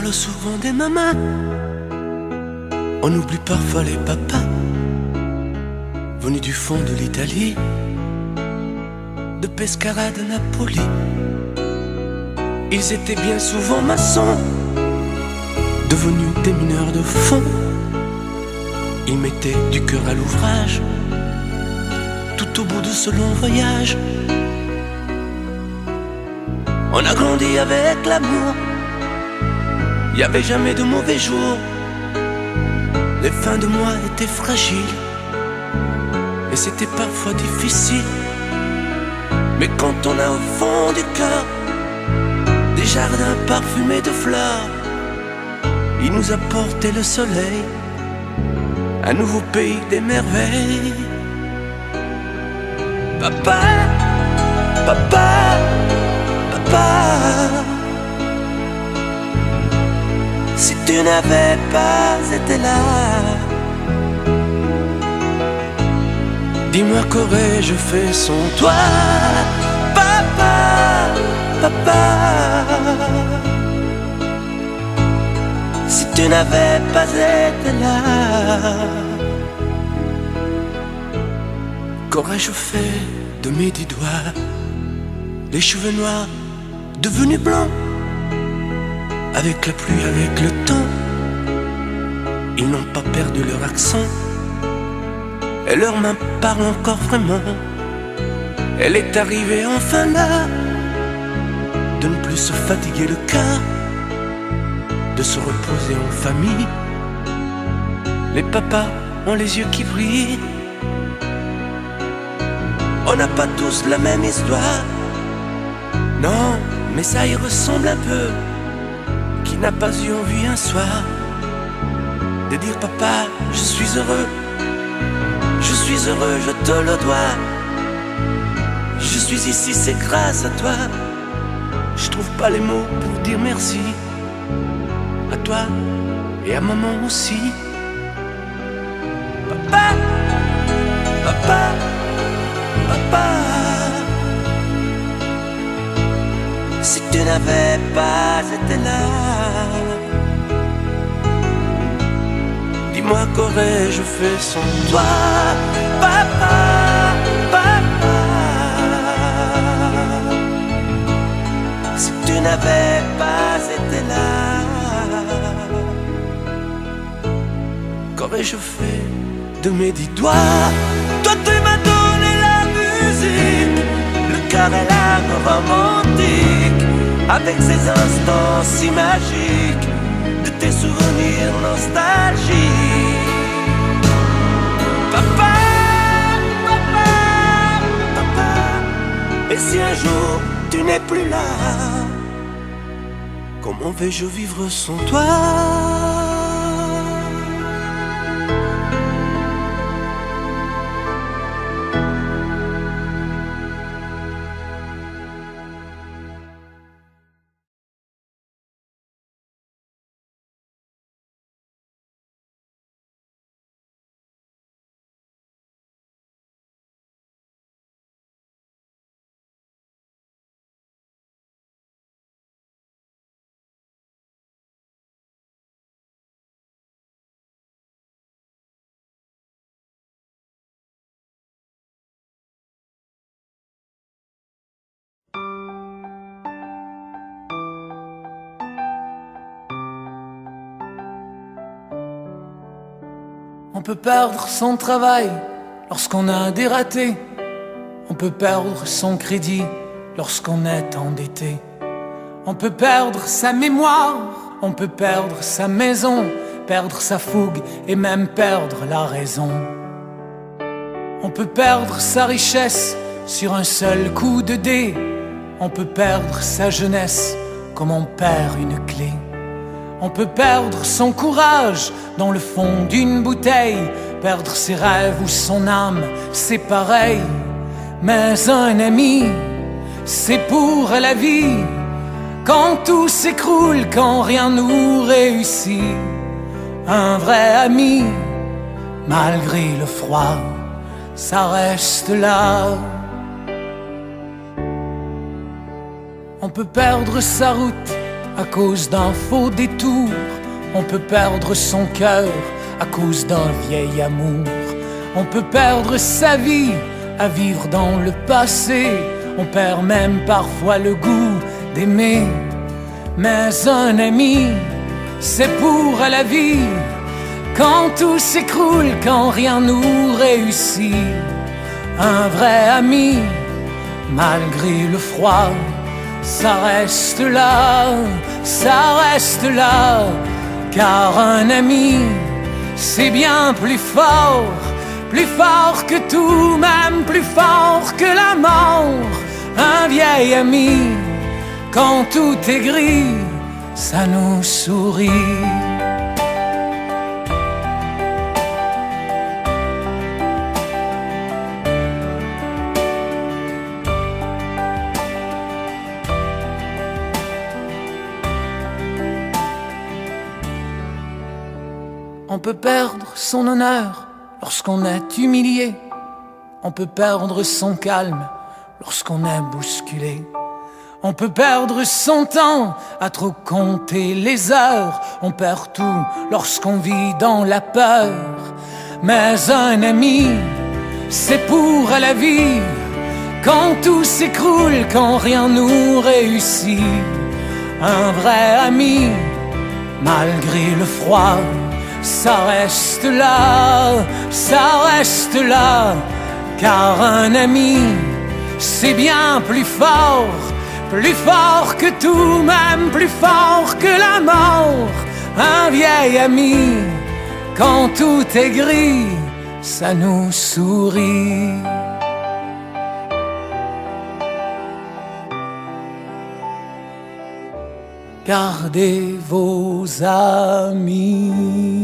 parle souvent des mamans, on oublie parfois les papas, venus du fond de l'Italie, de Pescara, de Napoli. Ils étaient bien souvent maçons, devenus des mineurs de fond. Ils mettaient du cœur à l'ouvrage, tout au bout de ce long voyage. On a grandi avec l'amour, y avait jamais de mauvais jours. Les fins de mois étaient fragiles, et c'était parfois difficile. Mais quand on a au fond du cœur des jardins parfumés de fleurs, il nous a porté le soleil, un nouveau pays des merveilles. Papa, papa, papa, si tu n'avais pas été là, dis-moi qu'aurais-je fait sans toi. Papa, papa, si tu n'avais pas été là, qu'aurais-je fait de mes 10 doigts? Les cheveux noirs devenus blancs, avec la pluie, avec le temps. Ils n'ont pas perdu leur accent, et leurs mains parlent encore vraiment. Elle est arrivée enfin là, de ne plus se fatiguer le cœur, de se reposer en famille. Les papas ont les yeux qui brillent. On n'a pas tous la même histoire, non, mais ça y ressemble un peu. Qui n'a pas eu envie un soir de dire papa, je suis heureux, je suis heureux, je te le dois. Je suis ici, c'est grâce à toi. Je trouve pas les mots pour dire merci à toi et à maman aussi. Papa, papa, papa, si tu n'avais pas été là, dis-moi qu'aurais-je fait sans toi. Papa, papa, si tu n'avais pas été là, qu'aurais-je fait de mes 10 doigts? Toi tu m'as donné la musique, le cœur et l'âme romantique, avec ces instants si magiques de tes souvenirs nostalgiques. Papa, papa, papa, et si un jour tu n'es plus là, comment vais-je vivre sans toi? On peut perdre son travail lorsqu'on a des ratés. On peut perdre son crédit lorsqu'on est endetté. On peut perdre sa mémoire, on peut perdre sa maison, perdre sa fougue et même perdre la raison. On peut perdre sa richesse sur un seul coup de dé. On peut perdre sa jeunesse comme on perd une clé. On peut perdre son courage dans le fond d'une bouteille, perdre ses rêves ou son âme, c'est pareil. Mais un ami, c'est pour la vie. Quand tout s'écroule, quand rien nous réussit, un vrai ami, malgré le froid, ça reste là. On peut perdre sa route à cause d'un faux détour. On peut perdre son cœur à cause d'un vieil amour. On peut perdre sa vie à vivre dans le passé. On perd même parfois le goût d'aimer. Mais un ami, c'est pour la vie. Quand tout s'écroule, quand rien nous réussit. Un vrai ami, malgré le froid, ça reste là, ça reste là. Car un ami, c'est bien plus fort que tout, même plus fort que la mort. Un vieil ami, quand tout est gris, ça nous sourit. On peut perdre son honneur lorsqu'on est humilié. On peut perdre son calme lorsqu'on est bousculé. On peut perdre son temps à trop compter les heures. On perd tout lorsqu'on vit dans la peur. Mais un ami, c'est pour la vie. Quand tout s'écroule, quand rien nous réussit. Un vrai ami, malgré le froid, ça reste là, ça reste là. Car un ami, c'est bien plus fort que tout, même plus fort que la mort. Un vieil ami, quand tout est gris, ça nous sourit. Gardez vos amis.